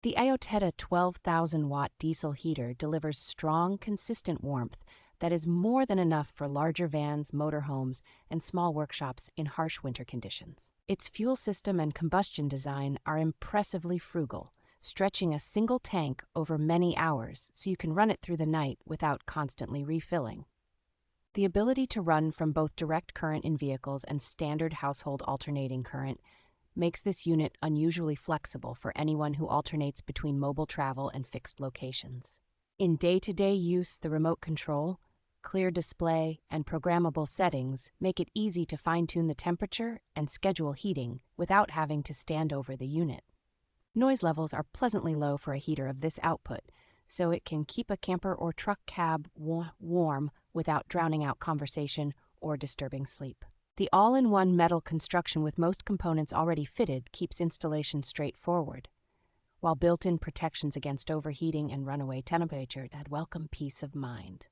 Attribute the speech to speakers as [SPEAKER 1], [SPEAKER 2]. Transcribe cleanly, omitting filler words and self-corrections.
[SPEAKER 1] The Aoteda 12,000-watt diesel heater delivers strong, consistent warmth that is more than enough for larger vans, motorhomes, and small workshops in harsh winter conditions. Its fuel system and combustion design are impressively frugal, stretching a single tank over many hours so you can run it through the night without constantly refilling. The ability to run from both direct current in vehicles and standard household alternating current makes this unit unusually flexible for anyone who alternates between mobile travel and fixed locations. In day-to-day use, the remote control, clear display, and programmable settings make it easy to fine-tune the temperature and schedule heating without having to stand over the unit. Noise levels are pleasantly low for a heater of this output, so it can keep a camper or truck cab warm without drowning out conversation or disturbing sleep. The all-in-one metal construction with most components already fitted keeps installation straightforward, while built-in protections against overheating and runaway temperature add welcome peace of mind.